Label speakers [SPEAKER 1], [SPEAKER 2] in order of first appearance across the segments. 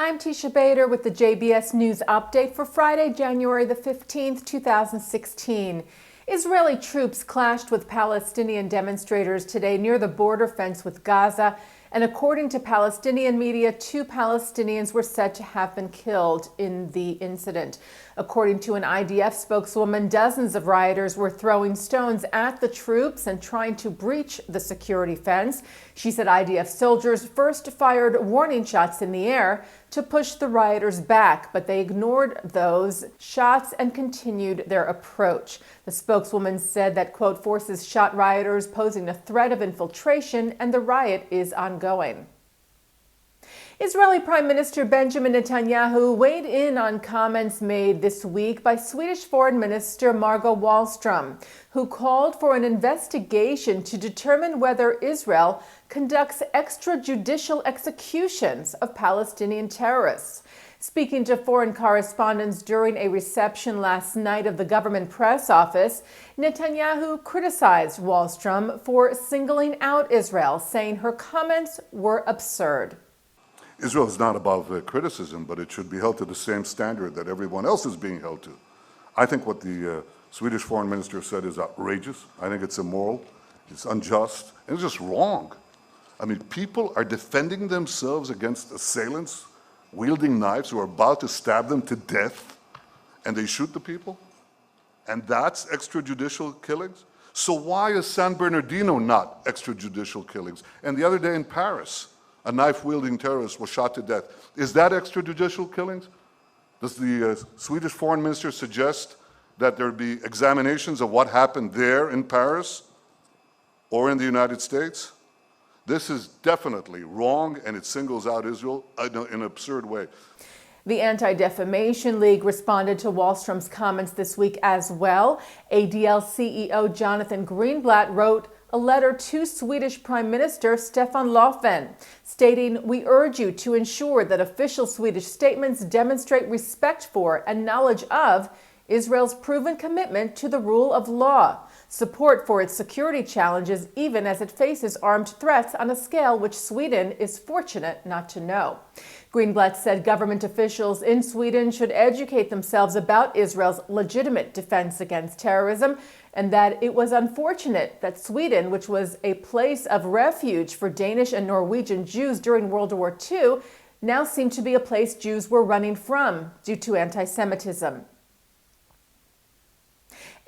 [SPEAKER 1] I'm Teisha Bader with the JBS News Update for Friday, January the 15th, 2016. Israeli troops clashed with Palestinian demonstrators today near the border fence with Gaza, and according to Palestinian media, 2 Palestinians were said to have been killed in the incident. According to an IDF spokeswoman, dozens of rioters were throwing stones at the troops and trying to breach the security fence. She said IDF soldiers first fired warning shots in the air to push the rioters back, but they ignored those shots and continued their approach. The spokeswoman said that, quote, forces shot rioters posing a threat of infiltration and the riot is ongoing. Israeli Prime Minister Benjamin Netanyahu weighed in on comments made this week by Swedish Foreign Minister Margot Wallström, who called for an investigation to determine whether Israel conducts extrajudicial executions of Palestinian terrorists. Speaking to foreign correspondents during a reception last night of the government press office, Netanyahu criticized Wallström for singling out Israel, saying her comments were absurd.
[SPEAKER 2] Israel is not above criticism, but it should be held to the same standard that everyone else is being held to. I think what the Swedish foreign minister said is outrageous. I think it's immoral, it's unjust, and it's just wrong. I mean, people are defending themselves against assailants wielding knives who are about to stab them to death, and they shoot the people? And that's extrajudicial killings? So why is San Bernardino not extrajudicial killings? And the other day in Paris, a knife-wielding terrorist was shot to death. Is that extrajudicial killings? Does the Swedish foreign minister suggest that there be examinations of what happened there in Paris or in the United States? This is definitely wrong, and it singles out Israel in an absurd way.
[SPEAKER 1] The Anti-Defamation League responded to Wallström's comments this week as well. ADL CEO Jonathan Greenblatt wrote a letter to Swedish Prime Minister Stefan Löfven, stating, "We urge you to ensure that official Swedish statements demonstrate respect for and knowledge of Israel's proven commitment to the rule of law, support for its security challenges even as it faces armed threats on a scale which Sweden is fortunate not to know." Greenblatt said government officials in Sweden should educate themselves about Israel's legitimate defense against terrorism, and that it was unfortunate that Sweden, which was a place of refuge for Danish and Norwegian Jews during World War II, now seemed to be a place Jews were running from due to anti-Semitism.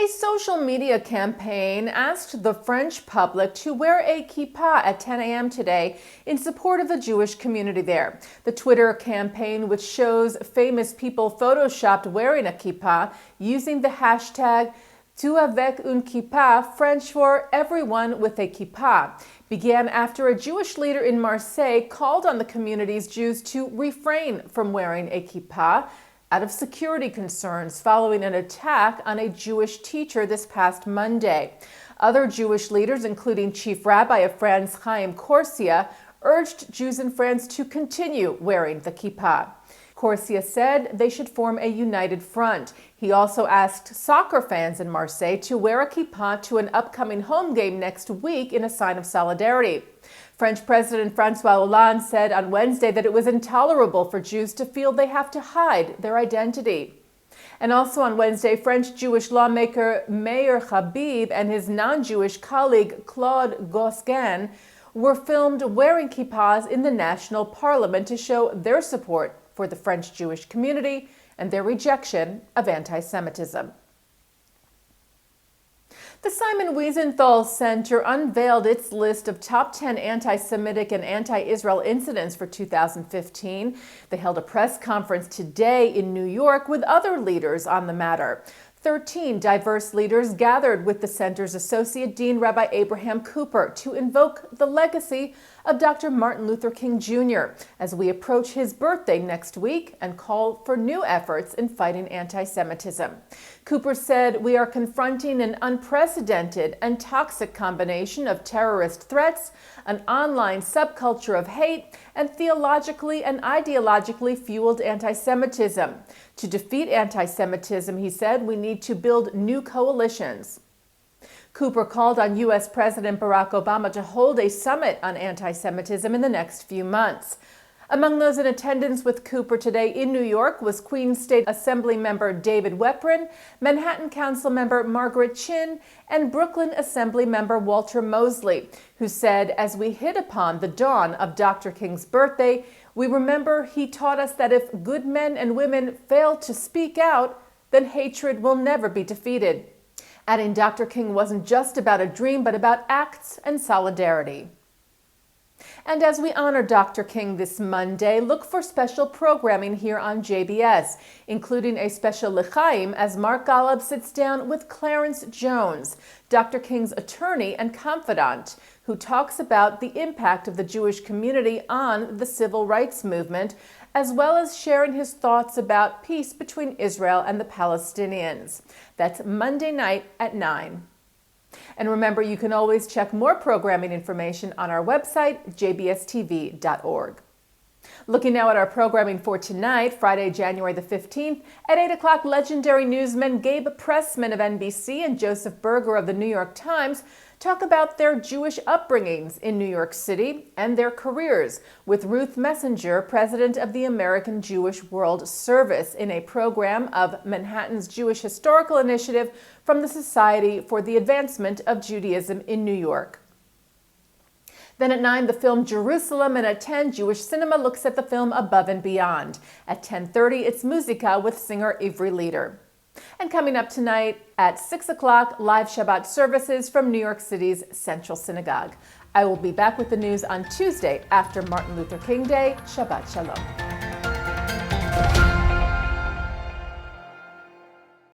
[SPEAKER 1] A social media campaign asked the French public to wear a kippah at 10 a.m. today in support of the Jewish community there. The Twitter campaign, which shows famous people photoshopped wearing a kippah using the hashtag Tout avec un kippah, French for everyone with a kippah, began after a Jewish leader in Marseille called on the community's Jews to refrain from wearing a kippah out of security concerns following an attack on a Jewish teacher this past Monday. Other Jewish leaders, including Chief Rabbi of France, Chaim Corsia, urged Jews in France to continue wearing the kippah. Corsia said they should form a united front. He also asked soccer fans in Marseille to wear a kippah to an upcoming home game next week in a sign of solidarity. French President François Hollande said on Wednesday that it was intolerable for Jews to feel they have to hide their identity. And also on Wednesday, French Jewish lawmaker Meir Habib and his non-Jewish colleague Claude Gosselin were filmed wearing kippahs in the national parliament to show their support for the French Jewish community and their rejection of anti-Semitism. The Simon Wiesenthal Center unveiled its list of top 10 anti-Semitic and anti-Israel incidents for 2015. They held a press conference today in New York with other leaders on the matter. 13 diverse leaders gathered with the center's Associate Dean Rabbi Abraham Cooper to invoke the legacy of Dr. Martin Luther King Jr. as we approach his birthday next week and call for new efforts in fighting anti-Semitism. Cooper said, "We are confronting an unprecedented and toxic combination of terrorist threats, an online subculture of hate, and theologically and ideologically fueled anti-Semitism. To defeat anti-Semitism," he said, "we need to build new coalitions." Cooper called on U.S. President Barack Obama to hold a summit on anti-Semitism in the next few months. Among those in attendance with Cooper today in New York was Queens State Assembly member David Weprin, Manhattan Council member Margaret Chin, and Brooklyn Assembly member Walter Mosley, who said, as we hit upon the dawn of Dr. King's birthday, we remember he taught us that if good men and women fail to speak out, then hatred will never be defeated. Adding Dr. King wasn't just about a dream, but about acts and solidarity. And as we honor Dr. King this Monday, look for special programming here on JBS, including a special L'chaim as Mark Golub sits down with Clarence Jones, Dr. King's attorney and confidant, who talks about the impact of the Jewish community on the civil rights movement, as well as sharing his thoughts about peace between Israel and the Palestinians. That's Monday night at 9. And remember, you can always check more programming information on our website, jbstv.org. Looking now at our programming for tonight, Friday, January the 15th, at 8 o'clock, legendary newsmen Gabe Pressman of NBC and Joseph Berger of the New York Times talk about their Jewish upbringings in New York City and their careers with Ruth Messenger, president of the American Jewish World Service, in a program of Manhattan's Jewish Historical Initiative from the Society for the Advancement of Judaism in New York. Then at 9, the film Jerusalem, and at 10, Jewish Cinema looks at the film Above and Beyond. At 10:30, it's Musica with singer Ivry Leader. And coming up tonight at 6 o'clock, live Shabbat services from New York City's Central Synagogue. I will be back with the news on Tuesday after Martin Luther King Day. Shabbat Shalom.